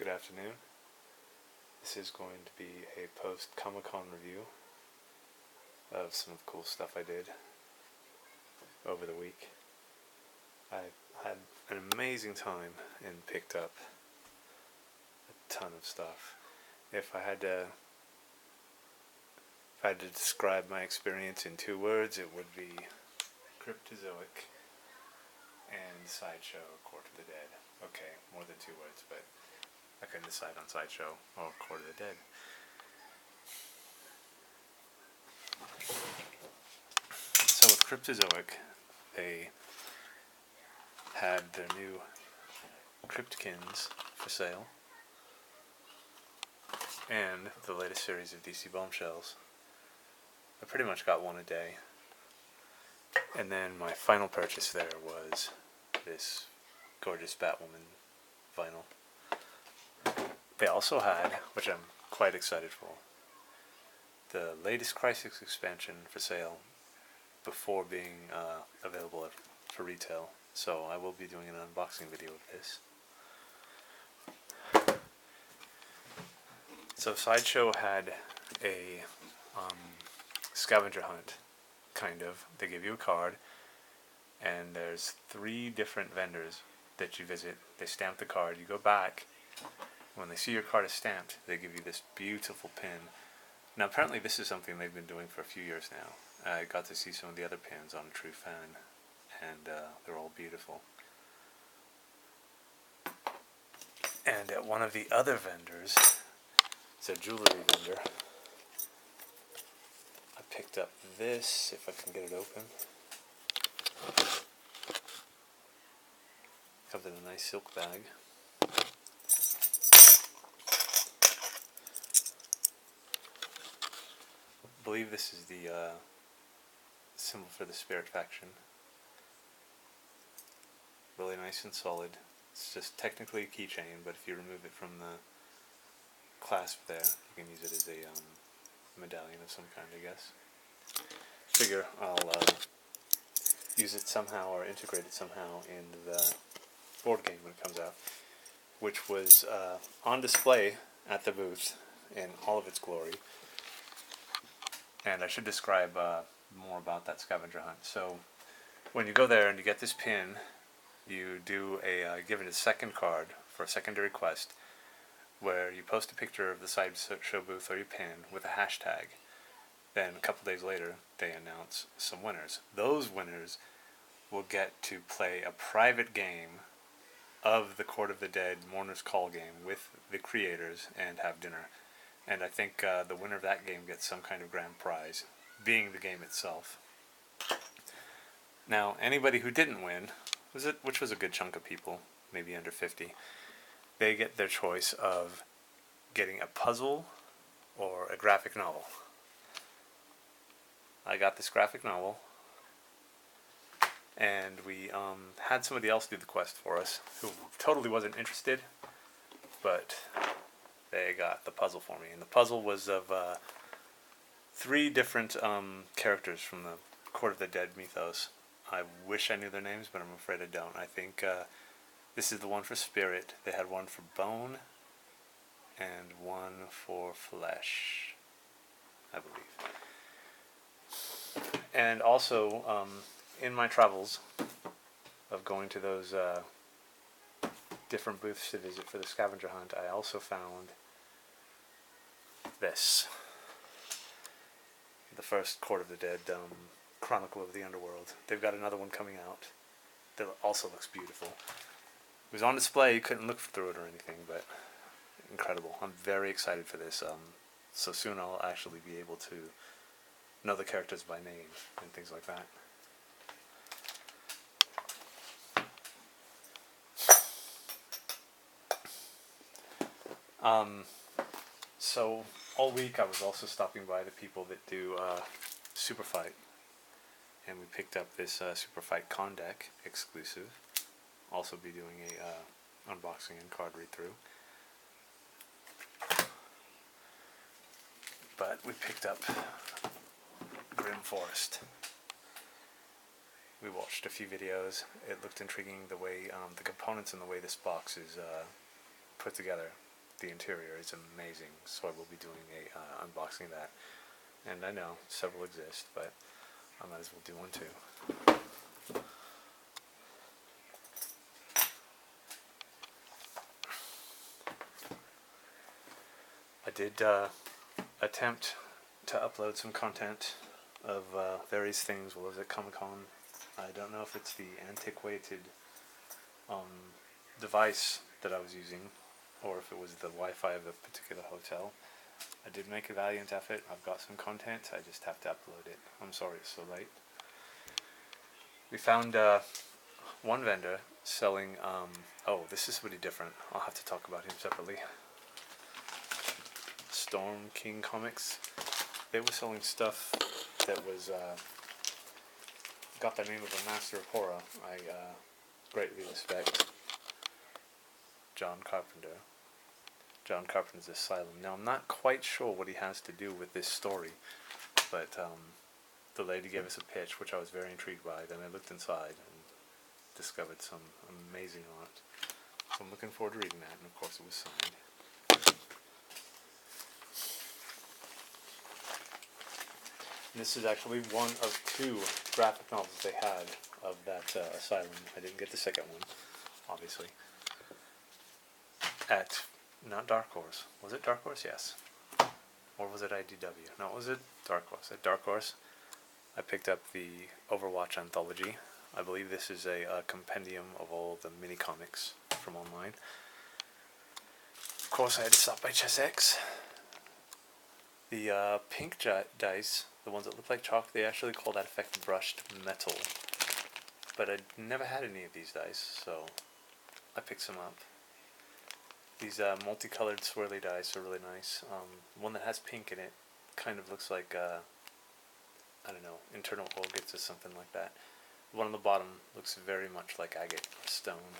Good afternoon. This is going to be a post-ComicCon review of some of the cool stuff I did over the week. I had an amazing time and picked up a ton of stuff. If I had to describe my experience in 2 words, it would be Cryptozoic and Sideshow, Court of the Dead. Okay, more than 2 words, but I couldn't decide on Sideshow or Court of the Dead. So with Cryptozoic, they had their new Cryptkins for sale, and the latest series of DC Bombshells. I pretty much got one a day. And then my final purchase there was this gorgeous Batwoman vinyl. They also had, which I'm quite excited for, the latest Crisis expansion for sale before being available for retail. So I will be doing an unboxing video of this. So Sideshow had a scavenger hunt, kind of. They give you a card, and there's 3 different vendors that you visit. They stamp the card, you go back. When they see your card is stamped, they give you this beautiful pin. Now apparently this is something they've been doing for a few years now. I got to see some of the other pins on True Fan, and they're all beautiful. And at one of the other vendors, it's a jewelry vendor, I picked up this, if I can get it open. Comes in a nice silk bag. I believe this is the symbol for the Spirit faction. Really nice and solid. It's just technically a keychain, but if you remove it from the clasp there, you can use it as a medallion of some kind, I guess. Figure I'll use it somehow or integrate it somehow in the board game when it comes out, which was on display at the booth in all of its glory. And I should describe more about that scavenger hunt. So when you go there and you get this pin, you do give it a second card for a secondary quest, where you post a picture of the Sideshow booth or your pin with a hashtag. Then a couple days later, they announce some winners. Those winners will get to play a private game of the Court of the Dead Mourner's Call game with the creators and have dinner. And I think the winner of that game gets some kind of grand prize, being the game itself. Now, anybody who didn't win, which was a good chunk of people, maybe under 50, they get their choice of getting a puzzle or a graphic novel. I got this graphic novel, and we had somebody else do the quest for us who totally wasn't interested, but they got the puzzle for me. And the puzzle was of 3 different characters from the Court of the Dead mythos. I wish I knew their names, but I'm afraid I don't. I think this is the one for Spirit. They had one for Bone and one for Flesh, I believe. And also, in my travels of going to those different booths to visit for the scavenger hunt, I also found this. The first Court of the Dead Chronicle of the Underworld. They've got another one coming out that also looks beautiful. It was on display, you couldn't look through it or anything, but incredible. I'm very excited for this. So soon I'll actually be able to know the characters by name and things like that. So all week I was also stopping by the people that do Super Fight, and we picked up this Super Fight Con deck exclusive. Also be doing a unboxing and card read through. But we picked up Grim Forest. We watched a few videos. It looked intriguing the way the components and the way this box is put together. the interior is amazing, so I will be doing a unboxing of that. And I know several exist, but I might as well do one too. I did attempt to upload some content of various things while I was at ComicCon. I don't know if it's the antiquated device that I was using, or if it was the Wi-Fi of a particular hotel. I did make a valiant effort. I've got some content. I just have to upload it. I'm sorry it's so late. We found one vendor selling. Oh, this is really different. I'll have to talk about him separately. Storm King Comics. They were selling stuff that was got the name of a master of horror I greatly respect. John Carpenter. John Carpenter's Asylum. Now I'm not quite sure what he has to do with this story, but the lady gave us a pitch, which I was very intrigued by. Then I looked inside and discovered some amazing art. So I'm looking forward to reading that, and of course it was signed. This is actually one of two graphic novels they had of that Asylum. I didn't get the second one, obviously. At, not Dark Horse. Was it Dark Horse? Yes. Or was it IDW? No, was it Dark Horse? At Dark Horse, I picked up the Overwatch anthology. I believe this is a compendium of all the mini-comics from online. Of course, I had to stop by Chessex. The pink dice, the ones that look like chalk, they actually call that effect brushed metal. But I'd never had any of these dice, so I picked some up. These multicolored swirly dice are really nice. One that has pink in it kind of looks like, I don't know, internal organs or something like that. The one on the bottom looks very much like agate or stone.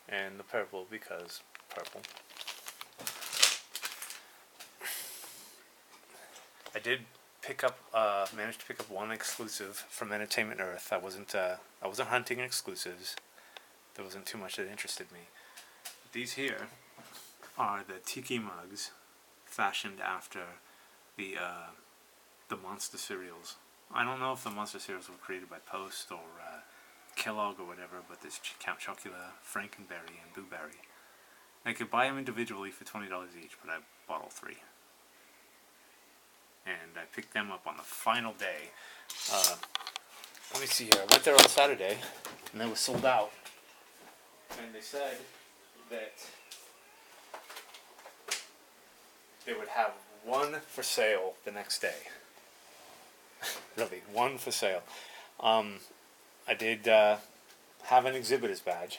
And the purple, because purple. I did pick up, managed to pick up one exclusive from Entertainment Earth. I wasn't hunting exclusives. There wasn't too much that interested me. These here are the tiki mugs, fashioned after the monster cereals. I don't know if the monster cereals were created by Post or Kellogg or whatever, but there's Count Chocula, Frankenberry, and Boo Berry. I could buy them individually for $20 each, but I bought all three. And I picked them up on the final day. Let me see here. I went there on Saturday, and they were sold out. And they said that they would have one for sale the next day. Really, one for sale. I did have an exhibitor's badge.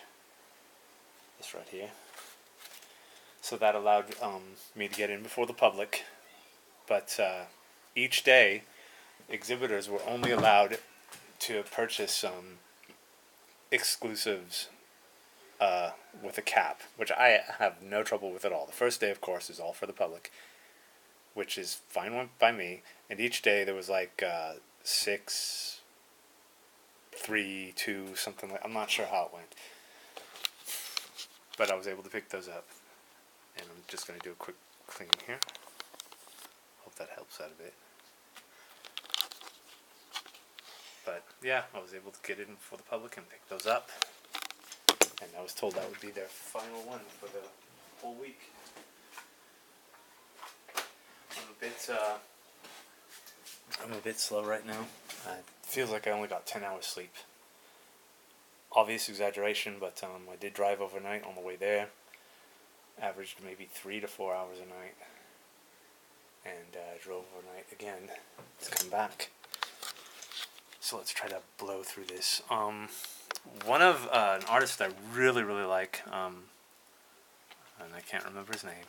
This right here. So that allowed me to get in before the public. But each day, exhibitors were only allowed to purchase exclusives with a cap, which I have no trouble with at all. The first day, of course, is all for the public, which is fine by me. And each day there was like 6, 3, 2, something like. I'm not sure how it went, but I was able to pick those up. And I'm just going to do a quick clean here. Hope that helps out a bit. But yeah, I was able to get in for the public and pick those up. And I was told that would be their final one for the whole week. I'm a bit slow right now. It feels like I only got 10 hours sleep. Obvious exaggeration, but I did drive overnight on the way there. Averaged maybe 3 to 4 hours a night. And drove overnight again to come back. So let's try to blow through this. One of an artist I really like, and I can't remember his name,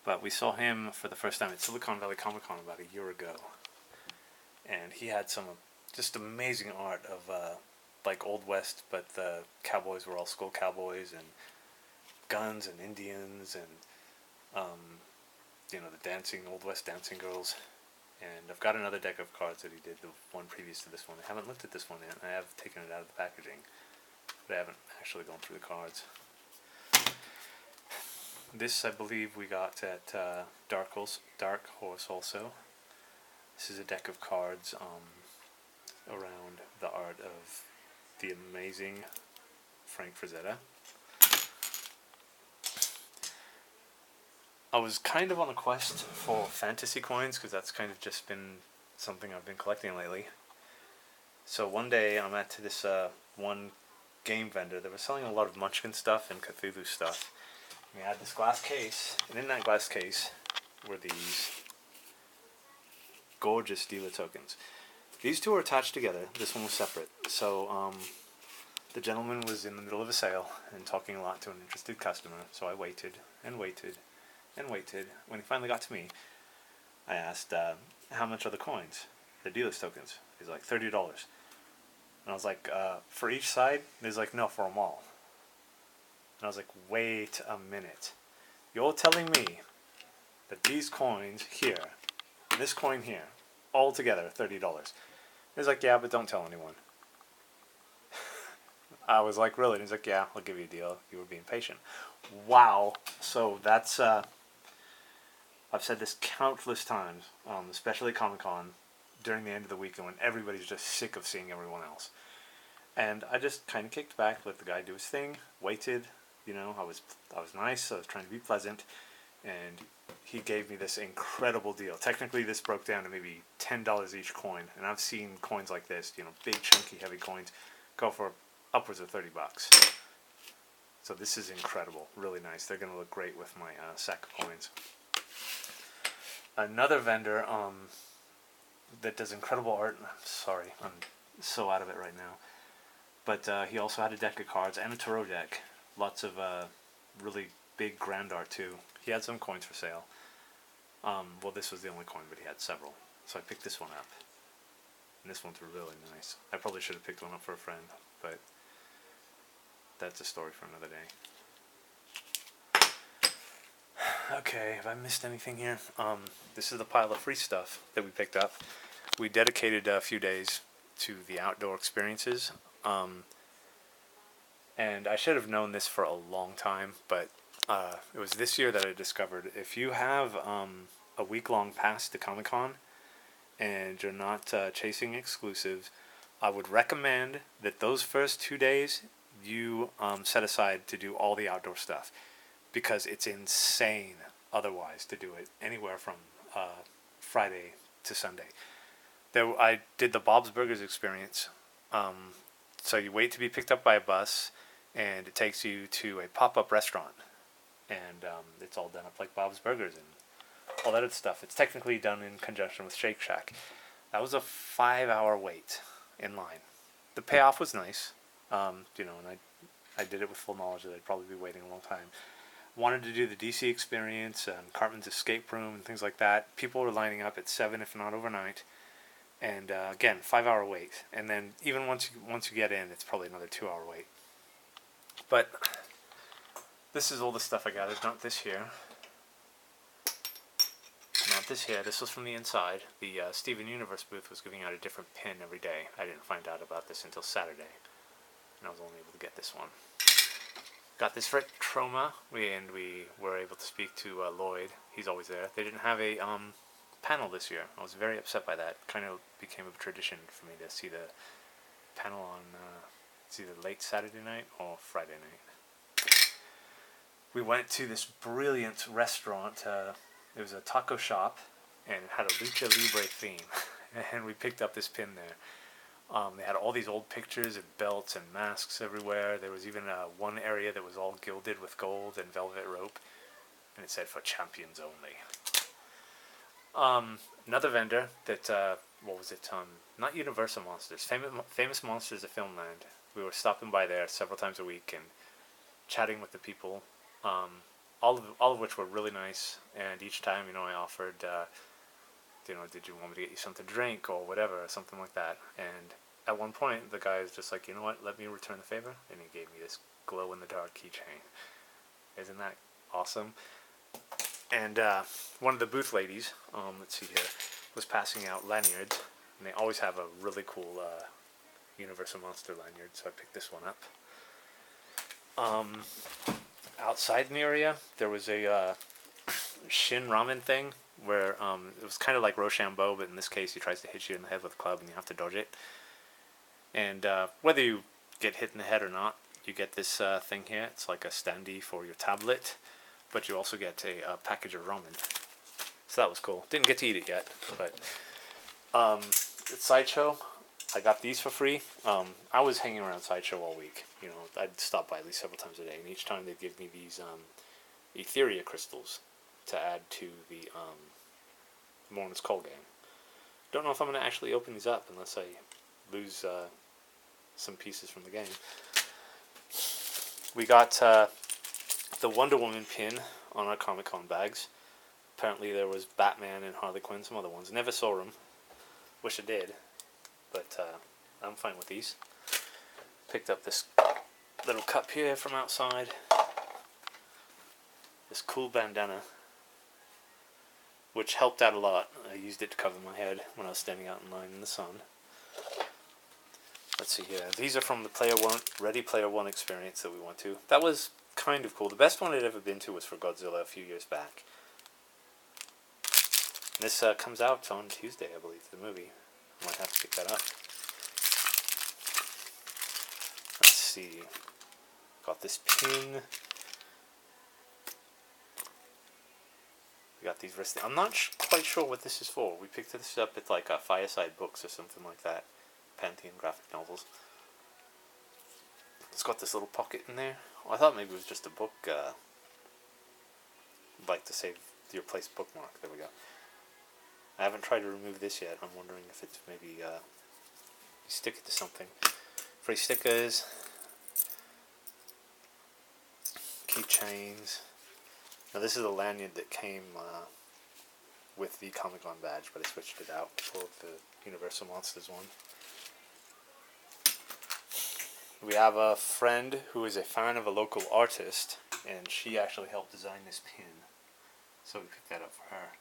but we saw him for the first time at Silicon Valley Comic-Con about a year ago, and he had some just amazing art of like Old West, but the cowboys were all skull cowboys and guns and Indians and the dancing Old West dancing girls. And I've got another deck of cards that he did, the one previous to this one. I haven't looked at this one yet. I have taken it out of the packaging, but I haven't actually gone through the cards. This I believe we got at Dark Horse also. This is a deck of cards around the art of the amazing Frank Frazetta. I was kind of on a quest for fantasy coins because that's kind of just been something I've been collecting lately. So one day I'm at this one game vendor that was selling a lot of Munchkin stuff and Cthulhu stuff. We had this glass case, and in that glass case were these gorgeous dealer tokens. These two are attached together. This one was separate. So the gentleman was in the middle of a sale and talking a lot to an interested customer. So I waited and waited and waited. When he finally got to me, I asked, how much are the coins, the dealer's tokens? He's like, $30. And I was like, for each side? He's like, no, for them all. And I was like, wait a minute. You're telling me that these coins here, and this coin here, all together are $30. He's like, yeah, but don't tell anyone. I was like, really? And he's like, yeah, I'll give you a deal. You were being patient. Wow. So that's, I've said this countless times, especially at ComicCon, during the end of the weekend when everybody's just sick of seeing everyone else. And I just kind of kicked back, let the guy do his thing, waited. You know, I was nice. I was trying to be pleasant, and he gave me this incredible deal. Technically, this broke down to maybe $10 each coin, and I've seen coins like this, you know, big, chunky, heavy coins, go for upwards of $30. So this is incredible, really nice. They're going to look great with my sack of coins. Another vendor that does incredible art. I'm sorry, I'm so out of it right now. But he also had a deck of cards and a tarot deck. Lots of really big grand art too. He had some coins for sale. Well, this was the only coin, but he had several. So I picked this one up. And this one's really nice. I probably should have picked one up for a friend, but that's a story for another day. Okay, have I missed anything here? This is the pile of free stuff that we picked up. We dedicated a few days to the outdoor experiences. And I should have known this for a long time, but it was this year that I discovered if you have a week-long pass to Comic-Con and you're not chasing exclusives, I would recommend that those first 2 days you set aside to do all the outdoor stuff, because it's insane otherwise to do it anywhere from Friday to Sunday. I did the Bob's Burgers experience. So you wait to be picked up by a bus, and it takes you to a pop-up restaurant, and it's all done up like Bob's Burgers and all that other stuff. It's technically done in conjunction with Shake Shack. That was a 5-hour wait in line. The payoff was nice, you know, and I did it with full knowledge that I'd probably be waiting a long time. Wanted to do the DC experience and Cartman's Escape Room and things like that. People were lining up at 7, if not overnight. And again, 5-hour wait. And then even once you get in, it's probably another 2-hour wait. But this is all the stuff I gathered. Not this here. Not this here. This was from the inside. The Steven Universe booth was giving out a different pin every day. I didn't find out about this until Saturday, and I was only able to get this one. Got this for Troma, and we were able to speak to Lloyd. He's always there. They didn't have a panel this year. I was very upset by that. Kind of became a tradition for me to see the panel on it's either late Saturday night or Friday night. We went to this brilliant restaurant. It was a taco shop, and it had a Lucha Libre theme, and we picked up this pin there. They had all these old pictures and belts and masks everywhere. There was even one area that was all gilded with gold and velvet rope, and it said, "For champions only." Another vendor that, what was it, not Universal Monsters, Famous Monsters of Filmland. We were stopping by there several times a week and chatting with the people, all of which were really nice, and each time, you know, I offered, you know, did you want me to get you something to drink or whatever, or something like that, and at one point, the guy was just like, you know what, let me return the favor, and he gave me this glow-in-the-dark keychain. Isn't that awesome? And one of the booth ladies, let's see here, was passing out lanyards, and they always have a really cool Universal Monster lanyard, so I picked this one up. outside in the area, there was a Shin ramen thing where it was kind of like Rochambeau, but in this case he tries to hit you in the head with a club and you have to dodge it. And whether you get hit in the head or not, you get this thing here. It's like a standee for your tablet, but you also get a package of ramen. So that was cool. Didn't get to eat it yet, but at Sideshow, I got these for free. I was hanging around Sideshow all week. You know, I'd stop by at least several times a day, and each time they'd give me these Etheria crystals to add to the Mourner's Call game. Don't know if I'm going to actually open these up unless I lose some pieces from the game. We got the Wonder Woman pin on our ComicCon bags. Apparently there was Batman and Harley Quinn, some other ones. Never saw them. Wish I did. But I'm fine with these. Picked up this little cup here from outside. This cool bandana, which helped out a lot. I used it to cover my head when I was standing out in line in the sun. Let's see here. These are from the Ready Player One experience that we went to. That was kind of cool. The best one I'd ever been to was for Godzilla a few years back. This comes out on Tuesday, I believe, the movie. I might have to pick that up. Let's see. Got this pin. We got these wrist. I'm not quite sure what this is for. We picked this up at like Fireside Books or something like that. Pantheon graphic novels. It's got this little pocket in there. Well, I thought maybe it was just a book. Like to save your place bookmark. There we go. I haven't tried to remove this yet. I'm wondering if it's maybe you stick it to something. Free stickers, keychains. Now this is a lanyard that came with the ComicCon badge, but I switched it out for the Universal Monsters one. We have a friend who is a fan of a local artist, and she actually helped design this pin, so we picked that up for her.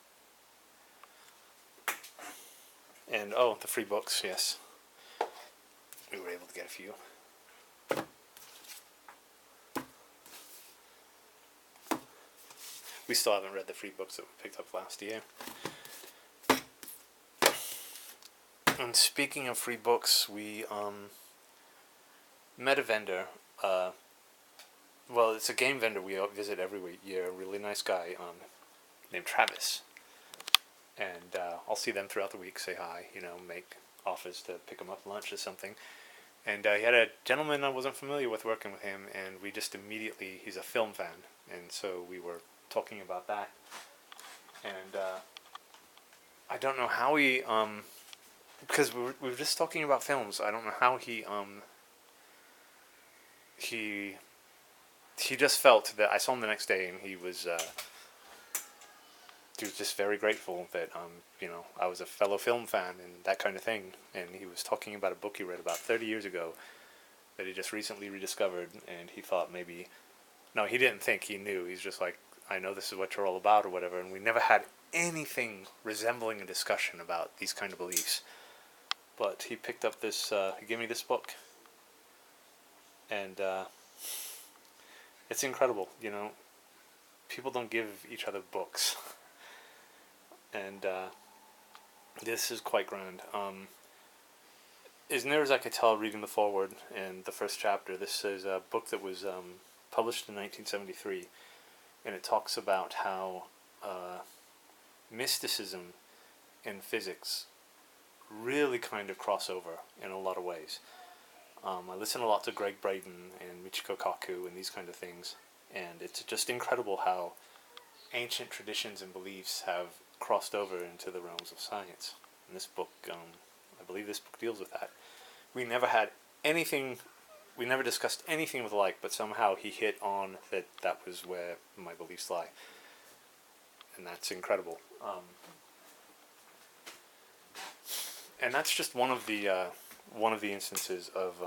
And, oh, the free books, yes. We were able to get a few. We still haven't read the free books that we picked up last year. And speaking of free books, we met a vendor. Well, it's a game vendor we visit every year. A really nice guy named Travis. And I'll see them throughout the week, say hi, you know, make offers to pick them up lunch or something. And he had a gentleman I wasn't familiar with working with him, and we just immediately, he's a film fan, and so we were talking about that. And I don't know how he, because we were just talking about films, I don't know how he just felt that, I saw him the next day, and he was just very grateful that, you know, I was a fellow film fan and that kind of thing. And he was talking about a book he read about 30 years ago that he just recently rediscovered, and he thought maybe, no, he didn't think, he knew. He's just like, I know this is what you're all about or whatever, and we never had anything resembling a discussion about these kind of beliefs. But he picked up this, he gave me this book, and it's incredible, you know, people don't give each other books. And this is quite grand. As near as I could tell reading the foreword and the first chapter, this is a book that was published in 1973, and it talks about how mysticism and physics really kind of cross over in a lot of ways. I listen a lot to Greg Braden and Michiko Kaku and these kind of things, and it's just incredible how ancient traditions and beliefs have crossed over into the realms of science. And this book, I believe this book deals with that. We never had anything, we never discussed anything with like, but somehow he hit on that was where my beliefs lie. And that's incredible. And that's just one of the instances of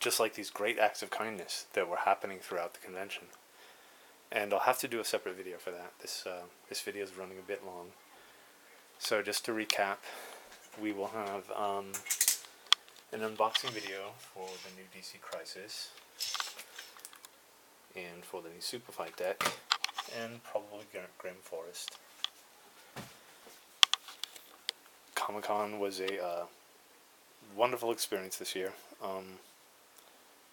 just like these great acts of kindness that were happening throughout the convention. And I'll have to do a separate video for that. This video is running a bit long. So just to recap, we will have an unboxing video for the new DC Crisis. and for the new Super Fight deck, and probably Grim Forest. ComicCon was a wonderful experience this year.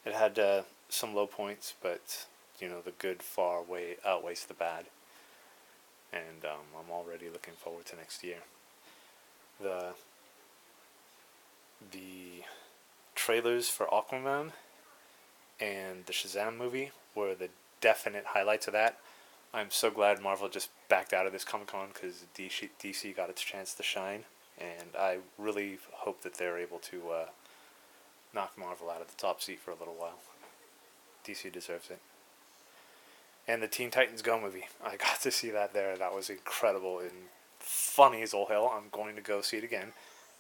It had some low points, but the good far outweighs the bad, and I'm already looking forward to next year. The trailers for Aquaman and the Shazam movie were the definite highlights of that. I'm so glad Marvel just backed out of this Comic-Con because DC got its chance to shine, and I really hope that they're able to knock Marvel out of the top seat for a little while. DC deserves it. And the Teen Titans Go movie, I got to see that there. That was incredible and funny as all hell. I'm going to go see it again,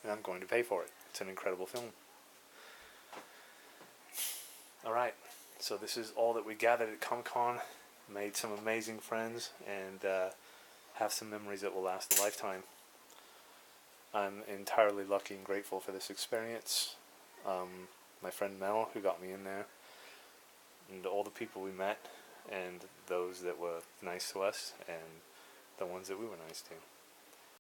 and I'm going to pay for it. It's an incredible film. Alright, so this is all that we gathered at Comic-Con. Made some amazing friends, and have some memories that will last a lifetime. I'm entirely lucky and grateful for this experience. My friend Mel, who got me in there, and all the people we met, and those that were nice to us, and the ones that we were nice to.